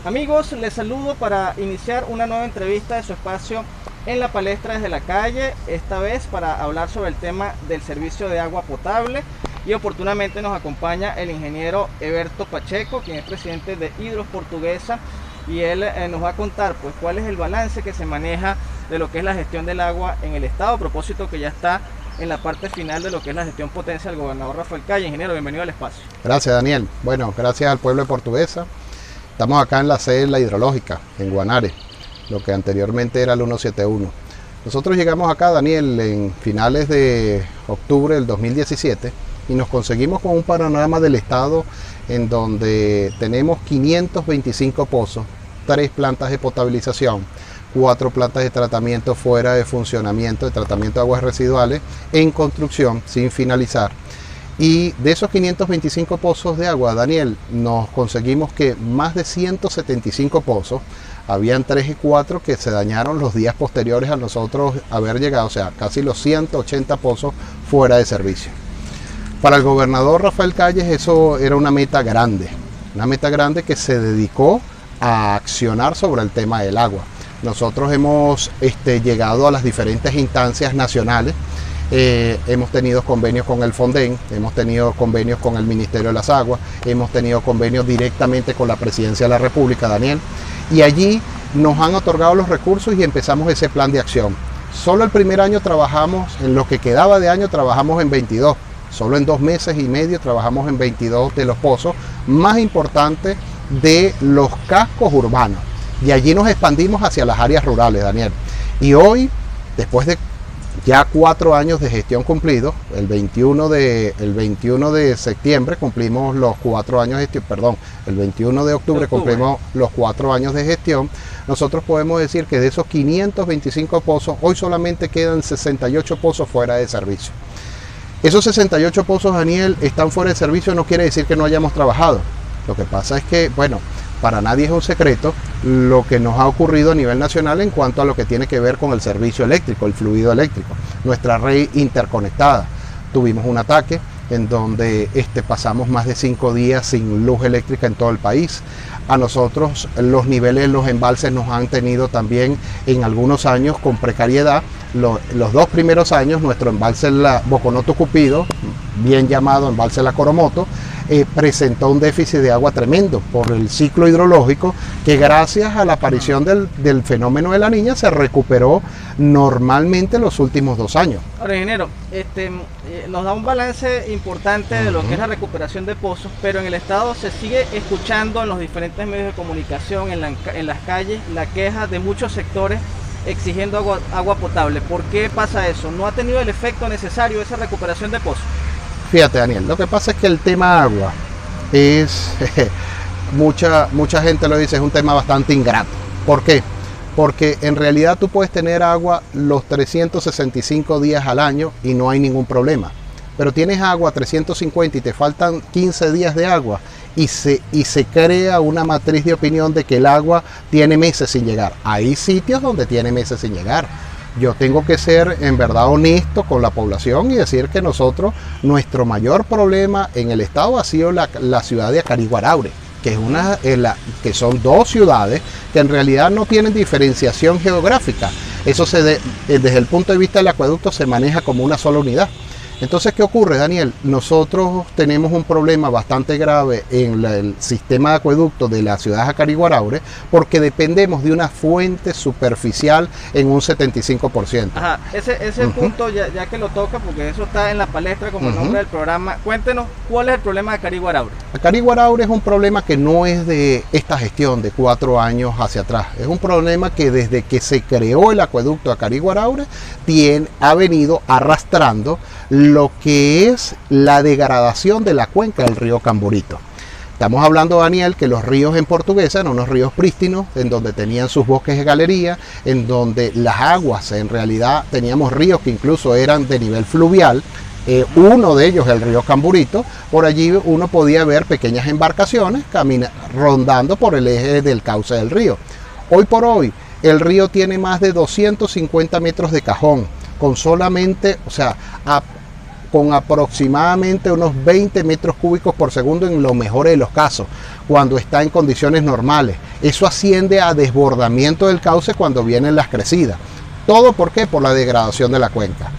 Amigos, les saludo para iniciar una nueva entrevista de su espacio en la palestra desde la calle, esta vez para hablar sobre el tema del servicio de agua potable, y oportunamente nos acompaña el ingeniero Eberto Pacheco, quien es presidente de Hidros Portuguesa, y él nos va a contar pues cuál es el balance que se maneja de lo que es la gestión del agua en el estado, a propósito que ya está en la parte final de lo que es la gestión potencia del gobernador Rafael Calle. Ingeniero, bienvenido al espacio. Gracias, Daniel. Bueno, gracias al pueblo de Portuguesa. Estamos acá en la sede de la hidrológica, en Guanare, lo que anteriormente era el 171. Nosotros llegamos acá, Daniel, en finales de octubre del 2017 y nos conseguimos con un panorama del estado en donde tenemos 525 pozos, 3 plantas de potabilización, 4 plantas de tratamiento fuera de funcionamiento, de tratamiento de aguas residuales, en construcción, sin finalizar. Y de esos 525 pozos de agua, Daniel, nos conseguimos que más de 175 pozos, habían 3 y 4 que se dañaron los días posteriores a nosotros haber llegado, o sea, casi los 180 pozos fuera de servicio. Para el gobernador Rafael Calles eso era una meta grande que se dedicó a accionar sobre el tema del agua. Nosotros hemos llegado a las diferentes instancias nacionales. Hemos tenido convenios con el Fonden, hemos tenido convenios con el Ministerio de las Aguas, hemos tenido convenios directamente con la Presidencia de la República, Daniel, y allí nos han otorgado los recursos y empezamos ese plan de acción. Solo el primer año trabajamos, en lo que quedaba de año trabajamos en 22, solo en 2 meses y medio trabajamos en 22 de los pozos más importantes de los cascos urbanos, y allí nos expandimos hacia las áreas rurales, Daniel. Y hoy, después de ya 4 años de gestión cumplidos, el 21 de septiembre cumplimos los 4 años de gestión, perdón, el 21 de octubre cumplimos los 4 años de gestión. Nosotros podemos decir que de esos 525 pozos, hoy solamente quedan 68 pozos fuera de servicio. Esos 68 pozos, Daniel, están fuera de servicio, no quiere decir que no hayamos trabajado. Lo que pasa es que, bueno, para nadie es un secreto lo que nos ha ocurrido a nivel nacional en cuanto a lo que tiene que ver con el servicio eléctrico, el fluido eléctrico, nuestra red interconectada. Tuvimos un ataque en donde pasamos más de 5 días sin luz eléctrica en todo el país. A nosotros los niveles de los embalses nos han tenido también en algunos años con precariedad. Los 2 primeros años nuestro embalse la Boconoto Cupido, bien llamado embalse La Coromoto, presentó un déficit de agua tremendo por el ciclo hidrológico que gracias a la aparición del fenómeno de la Niña se recuperó normalmente en los últimos 2 años. Ahora, ingeniero, nos da un balance importante de lo que es la recuperación de pozos, pero en el estado se sigue escuchando en los diferentes medios de comunicación, en las calles, la queja de muchos sectores exigiendo agua potable. ¿Por qué pasa eso? ¿No ha tenido el efecto necesario esa recuperación de pozos? Fíjate, Daniel, lo que pasa es que el tema agua es, mucha gente lo dice, es un tema bastante ingrato. ¿Por qué? Porque en realidad tú puedes tener agua los 365 días al año y no hay ningún problema. Pero tienes agua 350 y te faltan 15 días de agua y se crea una matriz de opinión de que el agua tiene meses sin llegar. Hay sitios donde tiene meses sin llegar. Yo tengo que ser en verdad honesto con la población y decir que nuestro mayor problema en el estado ha sido la ciudad de Acariguaraure, que que son 2 ciudades que en realidad no tienen diferenciación geográfica. Eso desde el punto de vista del acueducto se maneja como una sola unidad. Entonces, ¿qué ocurre, Daniel? Nosotros tenemos un problema bastante grave en el sistema de acueducto de la ciudad de Acariguaraure porque dependemos de una fuente superficial en un 75%. Ajá, ese punto, ya que lo toca, porque eso está en la palestra como el nombre del programa, cuéntenos cuál es el problema de Acariguaraure. Acariguaraure es un problema que no es de esta gestión de 4 años hacia atrás. Es un problema que desde que se creó el acueducto de Acariguaraure ha venido arrastrando lo que es la degradación de la cuenca del río Camburito. Estamos hablando, Daniel, que los ríos en Portuguesa eran unos ríos prístinos, en donde tenían sus bosques de galería, en donde las aguas, en realidad teníamos ríos que incluso eran de nivel fluvial. Uno de ellos, el río Camburito, por allí uno podía ver pequeñas embarcaciones rondando por el eje del cauce del río. Hoy por hoy, el río tiene más de 250 metros de cajón, con solamente, con aproximadamente unos 20 metros cúbicos por segundo en lo mejor de los casos, cuando está en condiciones normales. Eso asciende a desbordamiento del cauce cuando vienen las crecidas. ¿Todo por qué? Por la degradación de la cuenca.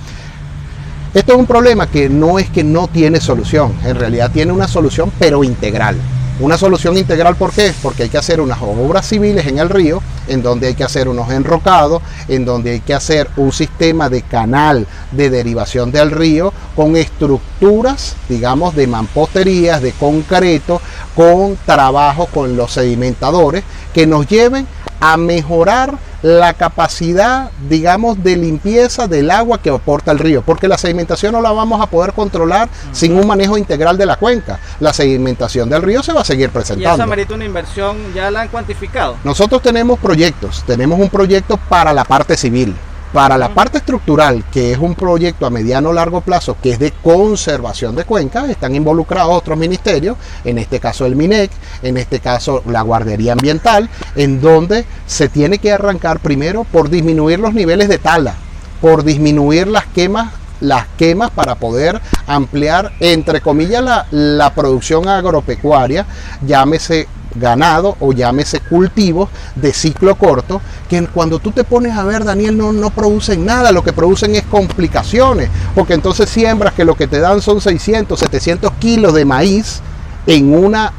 Esto es un problema que no es que no tiene solución, en realidad tiene una solución, pero integral. Una solución integral, ¿por qué? Porque hay que hacer unas obras civiles en el río, en donde hay que hacer unos enrocados, en donde hay que hacer un sistema de canal de derivación del río con estructuras, digamos, de mamposterías, de concreto, con trabajo con los sedimentadores que nos lleven a mejorar la capacidad, digamos, de limpieza del agua que aporta el río, porque la sedimentación no la vamos a poder controlar sin un manejo integral de la cuenca. La sedimentación del río se va a seguir presentando. ¿Y eso amerita una inversión? ¿Ya la han cuantificado? Nosotros tenemos proyectos, tenemos un proyecto para la parte civil. Para la parte estructural, que es un proyecto a mediano o largo plazo, que es de conservación de cuencas, están involucrados otros ministerios, en este caso el MINEC, en este caso la Guardería Ambiental, en donde se tiene que arrancar primero por disminuir los niveles de tala, por disminuir las quemas para poder ampliar, entre comillas, la producción agropecuaria, llámese ganado o llámese cultivos de ciclo corto, que cuando tú te pones a ver, Daniel, no producen nada, lo que producen es complicaciones, porque entonces siembras que lo que te dan son 600, 700 kilos de maíz en una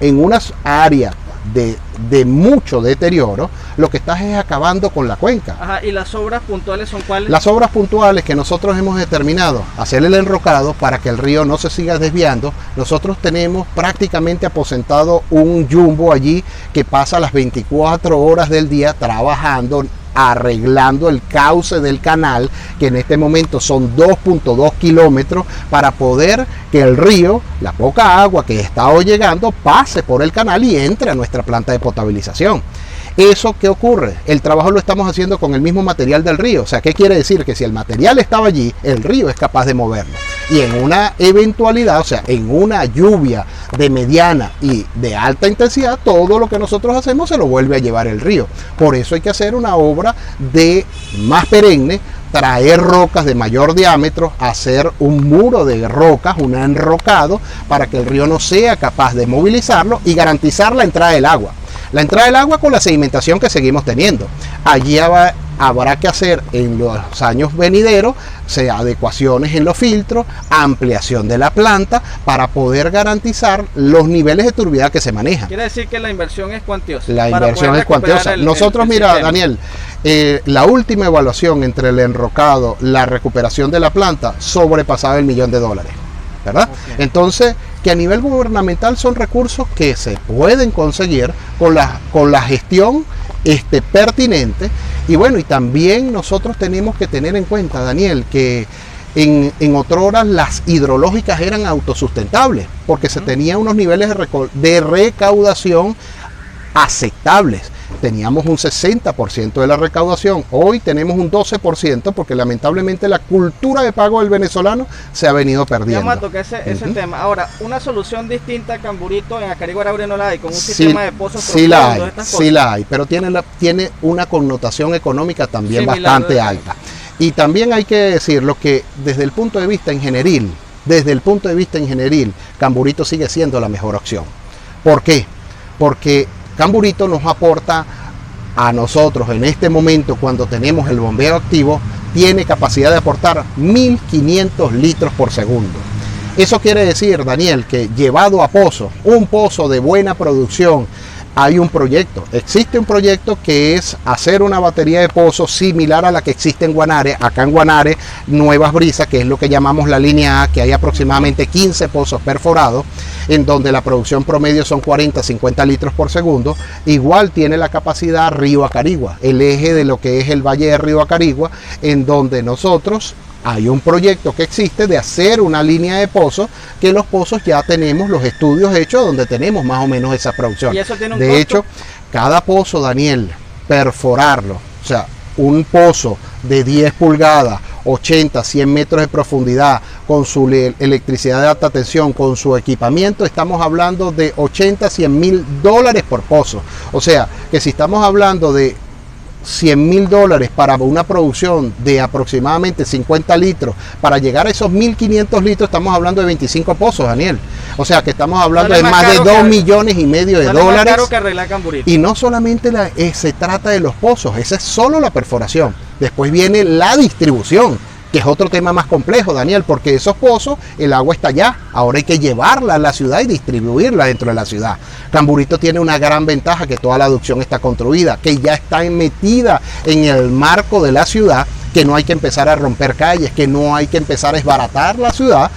área de mucho deterioro, lo que estás es acabando con la cuenca. Ajá, ¿y las obras puntuales son cuáles? Las obras puntuales que nosotros hemos determinado, hacer el enrocado para que el río no se siga desviando. Nosotros tenemos prácticamente aposentado un jumbo allí que pasa las 24 horas del día trabajando, arreglando el cauce del canal, que en este momento son 2.2 kilómetros, para poder que el río, la poca agua que está hoy llegando, pase por el canal y entre a nuestra planta de potabilización. ¿Eso qué ocurre? El trabajo lo estamos haciendo con el mismo material del río. O sea, ¿qué quiere decir? Que si el material estaba allí, el río es capaz de moverlo. Y en una eventualidad, o sea, en una lluvia de mediana y de alta intensidad, todo lo que nosotros hacemos se lo vuelve a llevar el río. Por eso hay que hacer una obra de más perenne, traer rocas de mayor diámetro, hacer un muro de rocas, un enrocado, para que el río no sea capaz de movilizarlo y garantizar la entrada del agua. La entrada del agua con la sedimentación que seguimos teniendo. Allí habrá que hacer en los años venideros adecuaciones en los filtros, ampliación de la planta para poder garantizar los niveles de turbidez que se manejan. Quiere decir que la inversión es cuantiosa. La inversión es cuantiosa. Nosotros, mira, sistema. Daniel, la última evaluación entre el enrocado, la recuperación de la planta, sobrepasaba el $1.000.000, ¿verdad? Okay. Entonces, que a nivel gubernamental son recursos que se pueden conseguir con la gestión pertinente. Y bueno, y también nosotros tenemos que tener en cuenta, Daniel, que en otrora las hidrológicas eran autosustentables, porque se tenían unos niveles de recaudación aceptables. Teníamos un 60% de la recaudación, hoy tenemos un 12%, porque lamentablemente la cultura de pago del venezolano se ha venido perdiendo. Vamos a tocar ese tema. Ahora, una solución distinta a Camburito en Acarigua Arauria no la hay, con un sistema de pozos profundos. Sí la hay, pero tiene una connotación económica también bastante alta. Y también hay que decirlo que desde el punto de vista ingenieril, Camburito sigue siendo la mejor opción. ¿Por qué? Porque Camburito nos aporta a nosotros en este momento, cuando tenemos el bombeo activo, tiene capacidad de aportar 1.500 litros por segundo. Eso quiere decir, Daniel, que llevado a pozo, un pozo de buena producción, hay un proyecto, existe un proyecto que es hacer una batería de pozos similar a la que existe en Guanare. Acá en Guanare, Nuevas Brisas, que es lo que llamamos la línea A, que hay aproximadamente 15 pozos perforados, en donde la producción promedio son 40-50 litros por segundo. Igual tiene la capacidad Río Acarigua, el eje de lo que es el valle de Río Acarigua, en donde nosotros hay un proyecto que existe de hacer una línea de pozos, que los pozos ya tenemos los estudios hechos donde tenemos más o menos esa producción. ¿Y eso tiene un de costo? hecho, cada pozo, Daniel, perforarlo, o sea, un pozo de 10 pulgadas, 80, 100 metros de profundidad, con su electricidad de alta tensión, con su equipamiento, estamos hablando de 80, $100.000 por pozo. O sea, que si estamos hablando de $100.000 para una producción de aproximadamente 50 litros, para llegar a esos 1.500 litros, estamos hablando de 25 pozos, Daniel. O sea que estamos hablando de más de 2,5 millones de dólares. Más caro que arreglar Camburito. Y no solamente se trata de los pozos, esa es solo la perforación. Después viene la distribución, que es otro tema más complejo, Daniel, porque esos pozos, el agua está allá, ahora hay que llevarla a la ciudad y distribuirla dentro de la ciudad. Camburito tiene una gran ventaja, que toda la aducción está construida, que ya está metida en el marco de la ciudad, que no hay que empezar a romper calles, que no hay que empezar a desbaratar la ciudad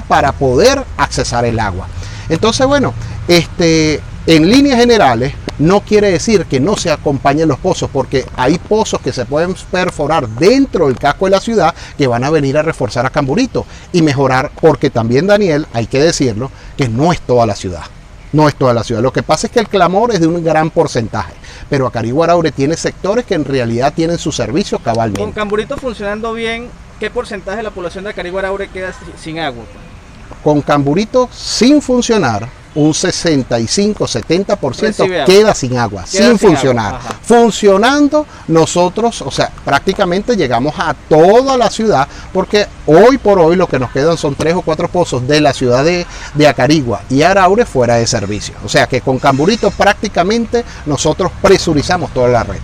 para poder accesar el agua. Entonces, bueno, en líneas generales, no quiere decir que no se acompañen los pozos, porque hay pozos que se pueden perforar dentro del casco de la ciudad que van a venir a reforzar a Camburito y mejorar, porque también, Daniel, hay que decirlo, que no es toda la ciudad. No es toda la ciudad. Lo que pasa es que el clamor es de un gran porcentaje, pero Acarigua Araure tiene sectores que en realidad tienen sus servicios cabalmente. Con Camburito funcionando bien, ¿qué porcentaje de la población de Acarigua Araure queda sin agua? Con Camburito sin funcionar, un 65-70% queda sin agua, sin funcionar. Funcionando, nosotros, o sea, prácticamente llegamos a toda la ciudad, porque hoy por hoy lo que nos quedan son 3 o 4 pozos de la ciudad de Acarigua y Araure fuera de servicio. O sea que con Camburito prácticamente nosotros presurizamos toda la red.